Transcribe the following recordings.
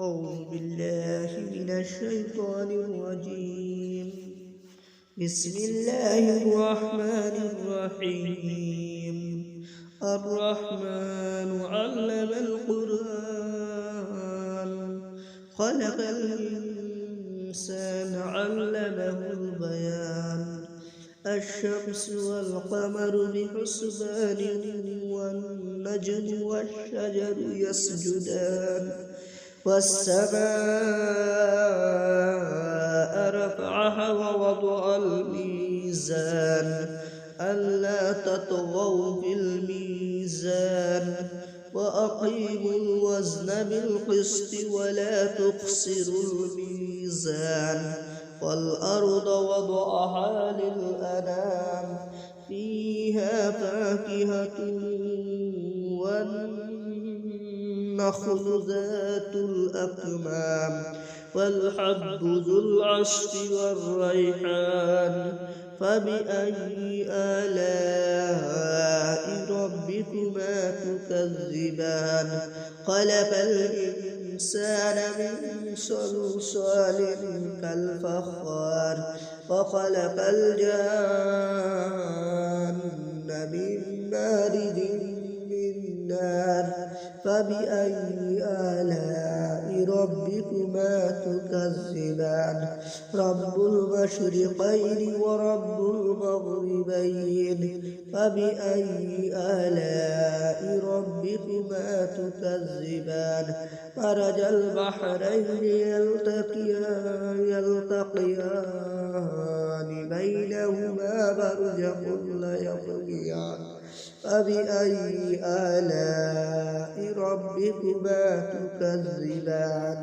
أعوذ بالله من الشيطان الرجيم. بسم الله الرحمن الرحيم. الرحمن علم القرآن، خلق الإنسان علمه البيان. الشمس والقمر بحسبان، والنجم والشجر يسجدان، والسماء رفعها ووضع الميزان ألا تطغوا في الميزان، وأقيموا الوزن بالقسط ولا تخسروا الميزان. والأرض وضعها للأنام، فيها فاكهة والنخل ذات الأكمام، والحب ذو العصف والريحان. فبأي آلاء ربكما تكذبان؟ خلق الإنسان من صلصال كالفخار، وخلق الجان من مارد من نار. فبأي آلاء ربكما تكذبان؟ رب المشرقين ورب المغربين. فبأي آلاء ربكما تكذبان؟ مرج البحرين يلتقيان بينهما برزخ لا يبغيان. فبأي آلاء ربكما تكذبان؟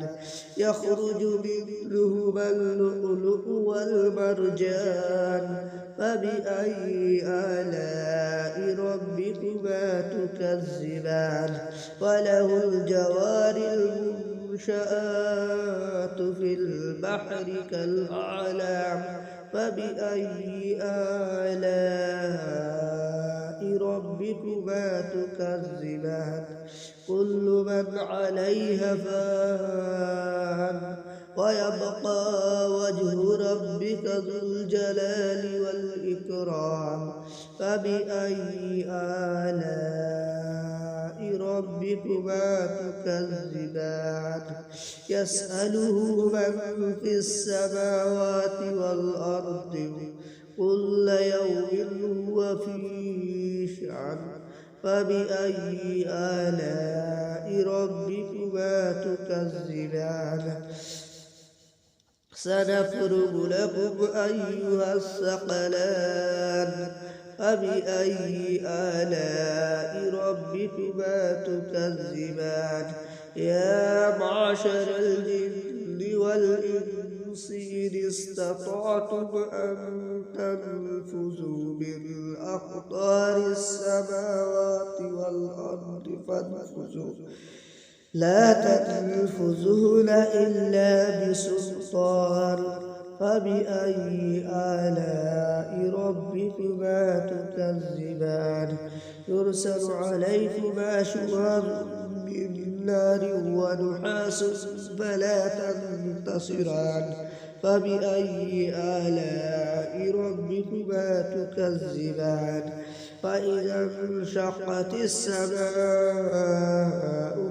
يخرج منهما اللؤلؤ والمرجان. فبأي آلاء ربكما تكذبان؟ وله الجوار المنشآت في البحر كالأعلام. فبأي آلاء ربكما تكذبان؟ كل من عليها فان، ويبقى وجه ربك ذو الجلال والإكرام. فبأي آلاء ربكما تكذبان؟ يسأله من في السماوات والأرض، كل يوم هو في شأن. فبأي آلاء ربكما تكذبان؟ سنفرغ لكم أيها الثقلان. فبأي آلاء ربكما تكذبان؟ يا معشر الجن والإنس إن استطعتم أن تنفذوا من أقطار السماوات والأرض فانفذوا، لا تنفذون إلا بسلطان. فبأي آلاء ربكما تكذبان؟ يرسل عليكما شواظ من نار ونحاس فلا تنتصران. فبأي آلاء ربكما تكذبان؟ فإذا انشقت السماء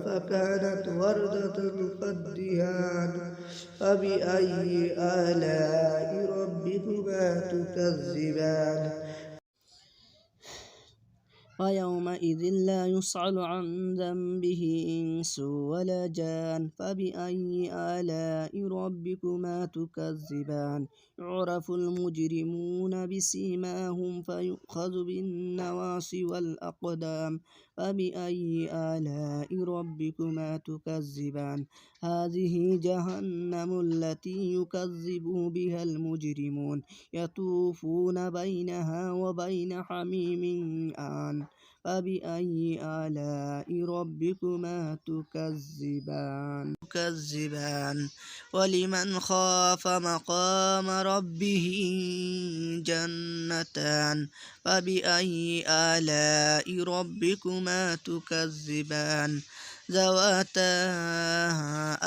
فكانت وردة كالدهان. فبأي آلاء ربكما تكذبان؟ ويومئذ لا يسأل عن ذنبه إنس ولا جان. فبأي آلاء ربكما تكذبان؟ يعرف المجرمون بسيماهم فيؤخذ بالنواصي والأقدام. فبأي آلاء ربكما تكذبان؟ هذه جهنم التي يكذب بها المجرمون، يطوفون بينها وبين حميم آن. فبأي آلاء ربكما تكذبان؟ ولمن خاف مقام ربه جنتان. فبأي آلاء ربكما تكذبان؟ ذواتا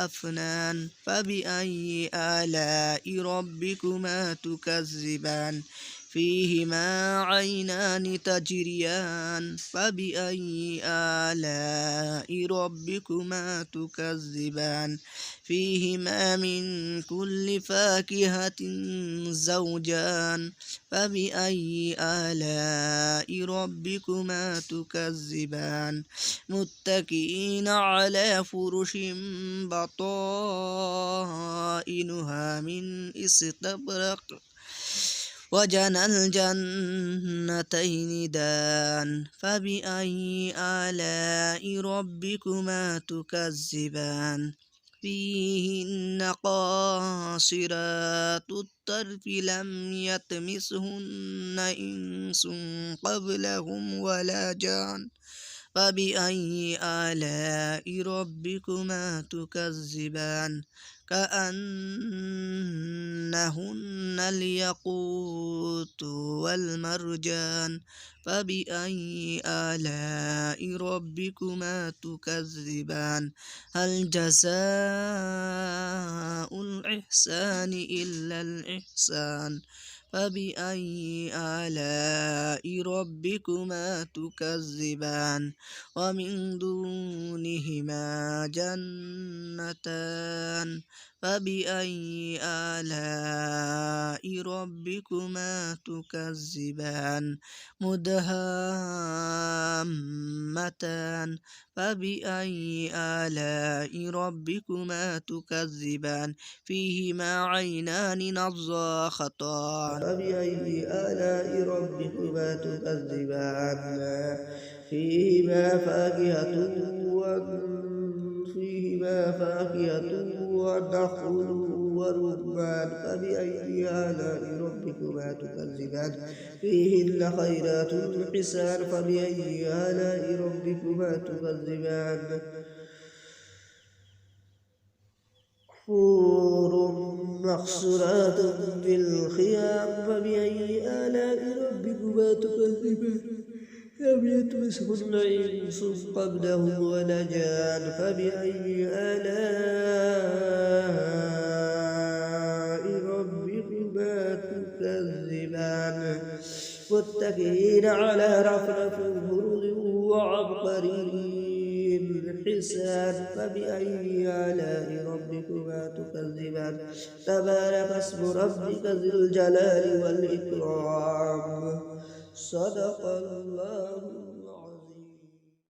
أفنان فبأي آلاء ربكما تكذبان فيهما عينان تجريان فبأي آلاء ربكما تكذبان فيهما من كل فاكهة زوجان فبأي آلاء ربكما تكذبان متكئين على فرش بطائنها من استبرق وجنى الجنتين دان فبأي آلاء ربكما تكذبان فيهن قاصرات الطرف لم يطمثهن إنس قبلهم ولا جان فبأي آلاء ربكما تكذبان كأنهن الياقوت والمرجان فبأي آلاء ربكما تكذبان هل جزاء الإحسان إلا الإحسان فبأي آلاء ربكما تكذبان ومن دونهما جنتان فبأي آلاء ربكما تكذبان مدهامتان فبأي آلاء ربكما تكذبان فيهما عينان نضاختان فبأي آلاء ربكما تكذبان فيهما فاكهة ونخل ورمان فبأي آلاء ربكما تكذبان فيهن خيرات حسان فبأي آلاء ربكما تكذبان حور مقصورات في الخيام فبأي آلاء ربكما تكذبان لم يطمثهن إنس قبلهم ولا جان فبأي آلاء ربكما تكذبان متكئين على رفرف خضر وعبقري حسان فبأي آلاء ربكما تكذبان تبارك اسم ربك ذي الجلال والإكرام صدق الله